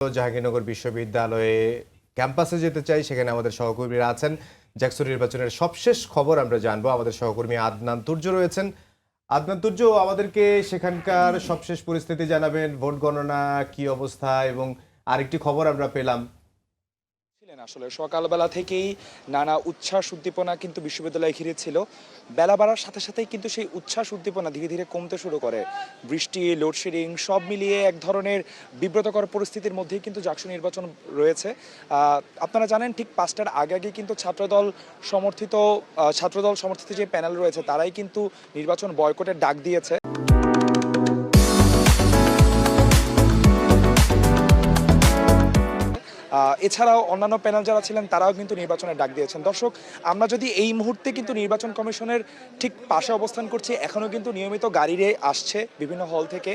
জাহাঙ্গীরনগর বিশ্ববিদ্যালয়ে ক্যাম্পাসে যেতে চাই, সেখানে আমাদের সহকর্মীরা আছেন। জাকসু নির্বাচনের সবশেষ খবর আমরা জানবো। আমাদের সহকর্মী আদনান তুর্য রয়েছেন। আদনান তুর্য, আমাদেরকে সেখানকার সবশেষ পরিস্থিতি জানাবেন। ভোট গণনা কি অবস্থা, এবং আরেকটি খবর আমরা পেলাম। আসলে সকালবেলা থেকেই নানা উচ্ছ্বাস উদ্দীপনা কিন্তু বিশ্ববিদ্যালয়ে ঘিরে ছিল। বেলা বাড়ার সাথে সাথেই কিন্তু সেই উচ্ছ্বাস উদ্দীপনা ধীরে ধীরে কমতে শুরু করে। বৃষ্টি, লোডশেডিং সব মিলিয়ে এক ধরনের বিব্রতকর পরিস্থিতির মধ্যেই কিন্তু জাকসু নির্বাচন রয়েছে। আপনারা জানেন ঠিক 5টার আগে আগে কিন্তু ছাত্রদল সমর্থিত যে প্যানেল রয়েছে তারাই কিন্তু নির্বাচন বয়কটের ডাক দিয়েছে। এছাড়াও অন্যান্য প্যানেল যারা ছিলেন তারাও কিন্তু নির্বাচনের ডাক দিয়েছেন। দর্শক, আমরা যদি এই মুহূর্তে কিন্তু নির্বাচন কমিশনের ঠিক পাশে অবস্থান করছি, এখনও কিন্তু নিয়মিত গাড়িরে আসছে বিভিন্ন হল থেকে,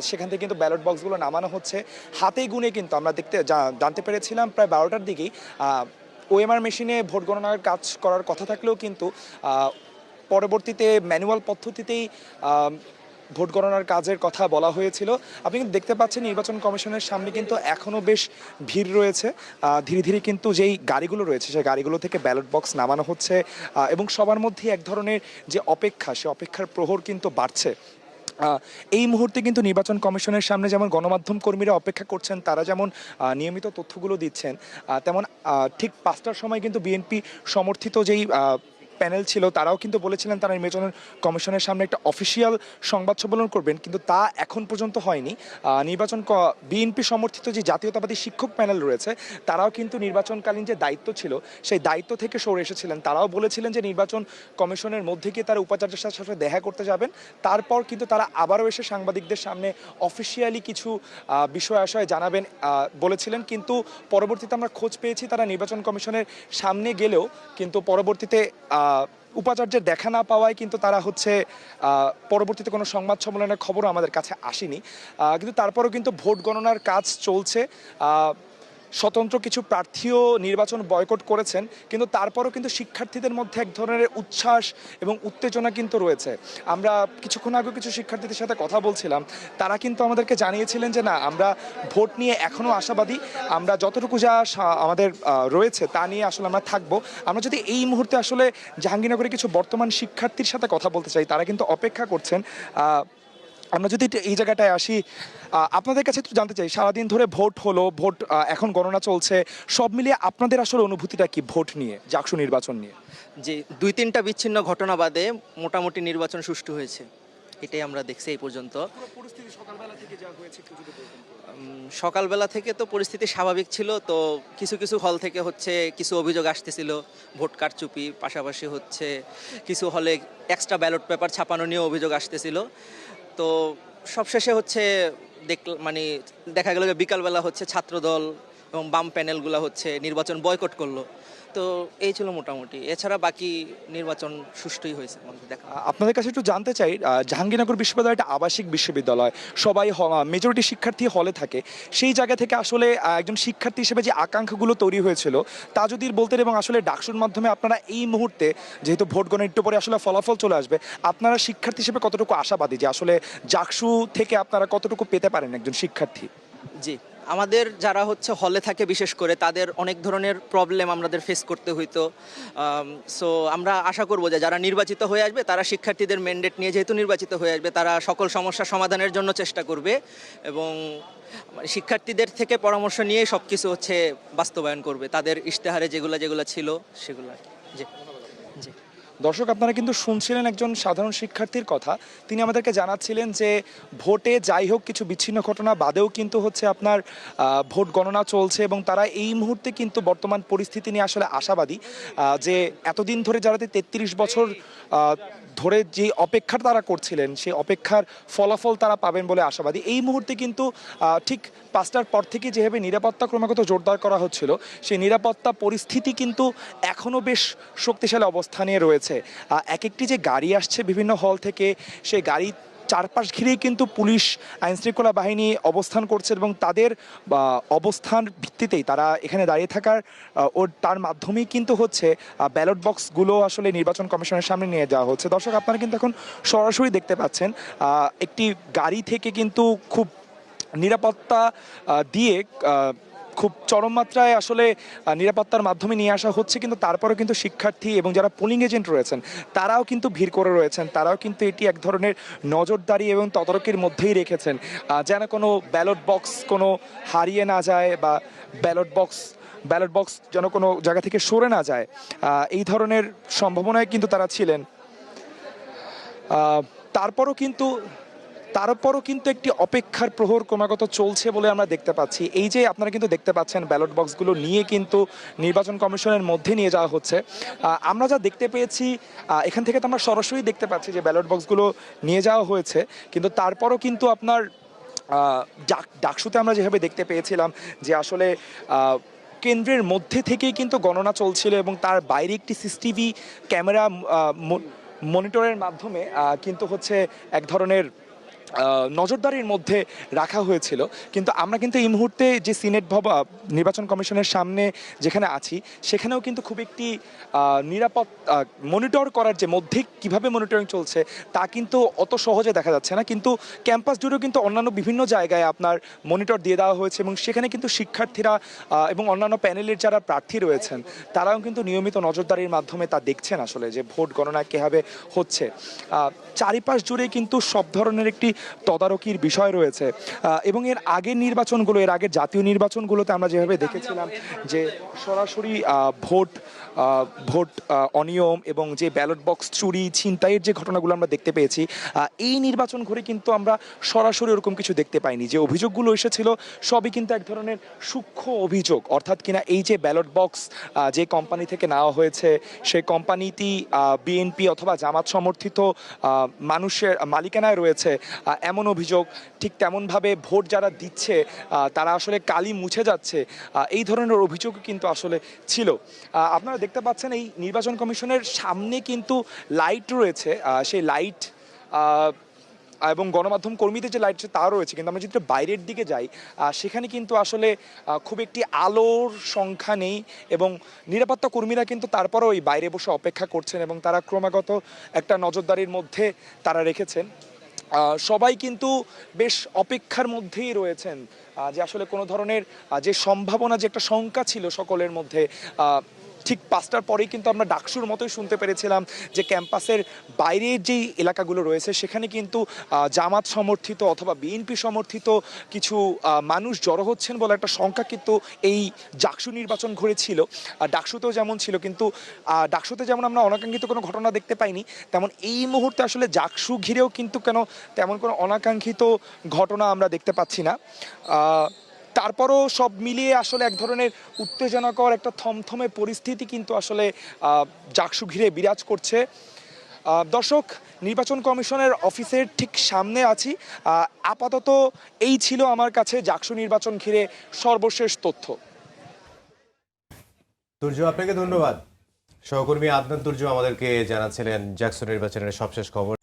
সেখান থেকে কিন্তু ব্যালট বক্সগুলো নামানো হচ্ছে। হাতে গুনে কিন্তু আমরা জানতে পেরেছিলাম প্রায় 12টার দিকেই ওএমআর মেশিনে ভোট গণনার কাজ করার কথা থাকলেও কিন্তু পরবর্তীতে ম্যানুয়াল পদ্ধতিতেই ভোট গণনার কাজের কথা বলা হয়েছিল। আপনি কিন্তু দেখতে পাচ্ছেন নির্বাচন কমিশনের সামনে কিন্তু এখনও বেশ ভিড় রয়েছে। ধীরে ধীরে কিন্তু যেই গাড়িগুলো রয়েছে সেই গাড়িগুলো থেকে ব্যালট বক্স নামানো হচ্ছে, এবং সবার মধ্যে এক ধরনের যে অপেক্ষা, সে অপেক্ষার প্রহর কিন্তু বাড়ছে। এই মুহূর্তে কিন্তু নির্বাচন কমিশনের সামনে যেমন গণমাধ্যম কর্মীরা অপেক্ষা করছেন, তারা যেমন নিয়মিত তথ্যগুলো দিচ্ছেন, তেমন ঠিক 5টার সময় কিন্তু বিএনপি সমর্থিত যেই প্যানেল ছিল তারাও কিন্তু বলেছিলেন তারা নির্বাচন কমিশনের সামনে একটা অফিসিয়াল সংবাদ সম্মেলন করবেন, কিন্তু তা এখন পর্যন্ত হয়নি। বিএনপি সমর্থিত যে জাতীয়তাবাদী শিক্ষক প্যানেল রয়েছে তারাও কিন্তু নির্বাচনকালীন যে দায়িত্ব ছিল সেই দায়িত্ব থেকে সরে এসেছিলেন। তারাও বলেছিলেন যে নির্বাচন কমিশনের মধ্যে গিয়ে তারা উপাচার্যের সাথে দেখা করতে যাবেন, তারপর কিন্তু তারা আবারও এসে সাংবাদিকদের সামনে অফিসিয়ালি কিছু বিষয় আশয় জানাবেন বলেছিলেন। কিন্তু পরবর্তীতে আমরা খোঁজ পেয়েছি তারা নির্বাচন কমিশনের সামনে গেলেও কিন্তু পরবর্তীতে উপাচার্যের দেখা না পাওয়ায় কিন্তু তারা পরবর্তীতে কোনো সংবাদ সম্মেলনের খবরও আমাদের কাছে আসেনি। কিন্তু তারপরেও কিন্তু ভোট গণনার কাজ চলছে। স্বতন্ত্র কিছু প্রার্থীও নির্বাচন বয়কট করেছেন, কিন্তু তারপরও কিন্তু শিক্ষার্থীদের মধ্যে এক ধরনের উচ্ছ্বাস এবং উত্তেজনা কিন্তু রয়েছে। আমরা কিছুক্ষণ আগে কিছু শিক্ষার্থীদের সাথে কথা বলছিলাম, তারা কিন্তু আমাদেরকে জানিয়েছিলেন যে না, আমরা ভোট নিয়ে এখনও আশাবাদী, আমরা যতটুকু যা আমাদের রয়েছে তা নিয়ে আসলে আমরা থাকবো। আমরা যদি এই মুহূর্তে আসলে জাহাঙ্গীরনগরে কিছু বর্তমান শিক্ষার্থীর সাথে কথা বলতে চাই, তারা কিন্তু অপেক্ষা করছেন। আমরা যদি এই জায়গাটায় আসি, আপনাদের কাছে একটু জানতে চাই, সারাদিন ধরে ভোট হলো, ভোট এখন গণনা চলছে, সব মিলিয়ে আপনাদের আসলে অনুভূতিটা কি ভোট নিয়ে, জাকসু নির্বাচন নিয়ে? যে 2-3টা বিচ্ছিন্ন ঘটনা বাদে মোটামুটি নির্বাচন সুষ্ঠু হয়েছে, এটাই আমরা দেখছি এই পর্যন্ত। সকালবেলা থেকে তো পরিস্থিতি স্বাভাবিক ছিল, তো কিছু কিছু হল থেকে কিছু অভিযোগ আসতেছিল ভোট কারচুপি, পাশাপাশি কিছু হলে এক্সট্রা ব্যালট পেপার ছাপানো নিয়ে অভিযোগ আসতেছিল। তো সবশেষে দেখা গেল যে বিকালবেলা ছাত্রদল এবং বাম প্যানেলগুলো নির্বাচন বয়কট করলো। তো এই ছিল মোটামুটি, এছাড়া বাকি নির্বাচন সুষ্ঠুই হয়েছে দেখা। আপনাদের কাছে একটু জানতে চাই, জাহাঙ্গীরনগর বিশ্ববিদ্যালয় একটা আবাসিক বিশ্ববিদ্যালয়, সবাই মেজরিটি শিক্ষার্থী হলে থাকে, সেই জায়গা থেকে আসলে একজন শিক্ষার্থী হিসেবে যে আকাঙ্ক্ষাগুলো তৈরি হয়েছিল তা যদি বলতেন, এবং আসলে ডাকসুর মাধ্যমে আপনারা এই মুহূর্তে যেহেতু ভোট গণনা একটু পরে আসলে ফলাফল চলে আসবে, আপনারা শিক্ষার্থী হিসেবে কতটুকু আশাবাদী যে আসলে জাকসু থেকে আপনারা কতটুকু পেতে পারেন একজন শিক্ষার্থী? জি, আমাদের যারা হলে থাকে বিশেষ করে তাদের অনেক ধরনের প্রবলেম আমাদের ফেস করতে হইতো। সো আমরা আশা করব যে যারা নির্বাচিত হয়ে আসবে তারা শিক্ষার্থীদের ম্যান্ডেট নিয়ে যেহেতু নির্বাচিত হয়ে আসবে, তারা সকল সমস্যা সমাধানের জন্য চেষ্টা করবে, এবং শিক্ষার্থীদের থেকে পরামর্শ নিয়ে সব কিছু বাস্তবায়ন করবে, তাদের ইশতেহারে যেগুলো ছিল সেগুলো। জি জি। দর্শক, আপনারা কিন্তু শুনছিলেন একজন সাধারণ শিক্ষার্থীর কথা। তিনি আমাদেরকে জানাচ্ছিলেন যে ভোটে যাই হোক কিছু বিচ্ছিন্ন ঘটনা বাদেও কিন্তু আপনার ভোট গণনা চলছে, এবং তারা এই মুহূর্তে কিন্তু বর্তমান পরিস্থিতি নিয়ে আসলে আশাবাদী যে এতদিন ধরে যারা 33 বছর ধরে যে অপেক্ষা তারা করছিলেন সেই অপেক্ষার ফলাফল তারা পাবেন বলে আশাবাদী। এই মুহূর্তে কিন্তু ঠিক 5টার পর থেকে যেভাবে নিরাপত্তা ক্রমাগত জোরদার করা হচ্ছিল, সেই নিরাপত্তা পরিস্থিতি কিন্তু এখনও বেশ শক্তিশালী অবস্থানে রয়েছে। এক একটি যে গাড়ি আসছে বিভিন্ন হল থেকে, সেই গাড়ি চারপাশ ঘিরেই কিন্তু পুলিশ, আইনশৃঙ্খলা বাহিনী অবস্থান করছে, এবং তাদের অবস্থান ভিত্তিতেই তারা এখানে দাঁড়িয়ে থাকার তার মাধ্যমেই কিন্তু ব্যালট বক্সগুলো আসলে নির্বাচন কমিশনের সামনে নিয়ে যাওয়া হচ্ছে। দর্শক, আপনারা কিন্তু এখন সরাসরি দেখতে পাচ্ছেন একটি গাড়ি থেকে কিন্তু খুব নিরাপত্তা দিয়ে খুব চরম মাত্রায় আসলে নিরাপত্তার মাধ্যমে নিয়ে আসা হচ্ছে, কিন্তু তারপরেও কিন্তু শিক্ষার্থী এবং যারা পোলিং এজেন্ট রয়েছেন তারাও কিন্তু ভিড় করে রয়েছেন, তারাও কিন্তু এটি এক ধরনের নজরদারি এবং তদারকির মধ্যেই রেখেছেন, যেন কোনো ব্যালট বক্স কোনো হারিয়ে না যায় বা ব্যালট বক্স যেন কোনো জায়গা থেকে সরে না যায়, এই ধরনের সম্ভাবনায় কিন্তু তারা ছিলেন। তারপরও কিন্তু একটি অপেক্ষার প্রহর ক্রমাগত চলছে বলে আমরা দেখতে পাচ্ছি। এই যে আপনারা কিন্তু দেখতে পাচ্ছেন ব্যালট বক্সগুলো নিয়ে কিন্তু নির্বাচন কমিশনের মধ্যে নিয়ে যাওয়া হচ্ছে। আমরা যা দেখতে পেয়েছি এখান থেকে তো আমরা সরাসরি দেখতে পাচ্ছি যে ব্যালট বক্সগুলো নিয়ে যাওয়া হয়েছে, কিন্তু তারপরও কিন্তু আপনার ডাকসুতে আমরা যেভাবে দেখতে পেয়েছিলাম যে আসলে কেন্দ্রের মধ্যে থেকেই কিন্তু গণনা চলছিল এবং তার বাইরে একটি সিসিটিভি ক্যামেরা মনিটরের মাধ্যমে কিন্তু হচ্ছে এক ধরনের নজরদারির মধ্যে রাখা হয়েছিল। কিন্তু আমরা কিন্তু এই মুহূর্তে যে সিনেট নির্বাচন কমিশনের সামনে যেখানে আছি সেখানেও কিন্তু খুব একটি নিরাপদ মনিটর করার যে মধ্যে কিভাবে মনিটরিং চলছে তা কিন্তু অত সহজে দেখা যাচ্ছে না, কিন্তু ক্যাম্পাস জুড়েও কিন্তু অন্যান্য বিভিন্ন জায়গায় আপনার মনিটর দিয়ে দেওয়া হয়েছে এবং সেখানে কিন্তু শিক্ষার্থীরা এবং অন্যান্য প্যানেলের যারা প্রার্থী রয়েছেন তারাও কিন্তু নিয়মিত নজরদারির মাধ্যমে তা দেখছেন আসলে যে ভোট গণনা কীভাবে হচ্ছে। চারিপাশ জুড়ে কিন্তু সব ধরনের একটি তদারকির বিষয় রয়েছে এবং এর আগের জাতীয় নির্বাচনগুলোতে আমরা যেভাবে দেখেছিলাম যে সরাসরি ভোট অনিয়ম এবং যে ব্যালট বক্স চুরি ছিনতাইয়ের যে ঘটনাগুলো আমরা দেখতে পেয়েছি, এই নির্বাচন ঘুরে কিন্তু আমরা সরাসরি ওরকম কিছু দেখতে পাইনি। যে অভিযোগগুলো এসেছিল সবই কিন্তু এক ধরনের সূক্ষ্ম অভিযোগ, অর্থাৎ কিনা এই যে ব্যালট বক্স যে কোম্পানি থেকে নেওয়া হয়েছে সেই কোম্পানিটি বিএনপি অথবা জামাত সমর্থিত মানুষের মালিকানায় রয়েছে এমন অভিযোগ, ঠিক তেমনভাবে ভোট যারা দিচ্ছে তারা আসলে কালি মুছে যাচ্ছে, এই ধরনের অভিযোগ কিন্তু আসলে ছিল। আপনারা দেখতে পাচ্ছেন এই নির্বাচন কমিশনের সামনে কিন্তু লাইট রয়েছে, সেই লাইট এবং গণমাধ্যম কর্মীদের যে লাইট তাও রয়েছে, কিন্তু আমরা যদি বাইরের দিকে যাই সেখানে কিন্তু আসলে খুব একটি আলোর সংখ্যা নেই এবং নিরাপত্তা কর্মীরা কিন্তু তারপরও ওই বাইরে বসে অপেক্ষা করছেন এবং তারা ক্রমাগত একটা নজরদারির মধ্যে তারা রেখেছেন। সবাই কিন্তু বেশ অপেক্ষার মধ্যেই রয়েছেন যে আসলে কোনো ধরনের যে সম্ভাবনা, যে একটা শঙ্কা ছিল সকলের মধ্যে, ঠিক 5টার পরেই কিন্তু আমরা ডাকসুর মতোই শুনতে পেরেছিলাম যে ক্যাম্পাসের বাইরের যেই এলাকাগুলো রয়েছে সেখানে কিন্তু জামাত সমর্থিত অথবা বিএনপি সমর্থিত কিছু মানুষ জড়ো হচ্ছেন বলে একটা শঙ্কা কিন্তু এই ডাকসু নির্বাচন ঘুরে ছিল। ডাকসুতেও যেমন ছিল, কিন্তু ডাকসুতে যেমন আমরা অনাকাঙ্ক্ষিত কোনো ঘটনা দেখতে পাইনি, তেমন এই মুহূর্তে আসলে ডাকসু ঘিরেও কিন্তু তেমন কোনো অনাকাঙ্ক্ষিত ঘটনা আমরা দেখতে পাচ্ছি না। তারপরও সব মিলিয়ে আসলে এক ধরনের উত্তেজনাকর একটা থমথমে পরিস্থিতি কিন্তু আসলে ডাকসু ঘিরে বিরাজ করছে। দর্শক, নির্বাচন কমিশনের অফিসের ঠিক সামনে আছি। আপাতত এই ছিল আমার কাছে ডাকসু নির্বাচন ঘিরে সর্বশেষ তথ্য। তুর্য, আপনাকে ধন্যবাদ। সহকর্মী আদনান তুর্য আমাদেরকে জানাচ্ছিলেন ডাকসু নির্বাচনের সবশেষ খবর।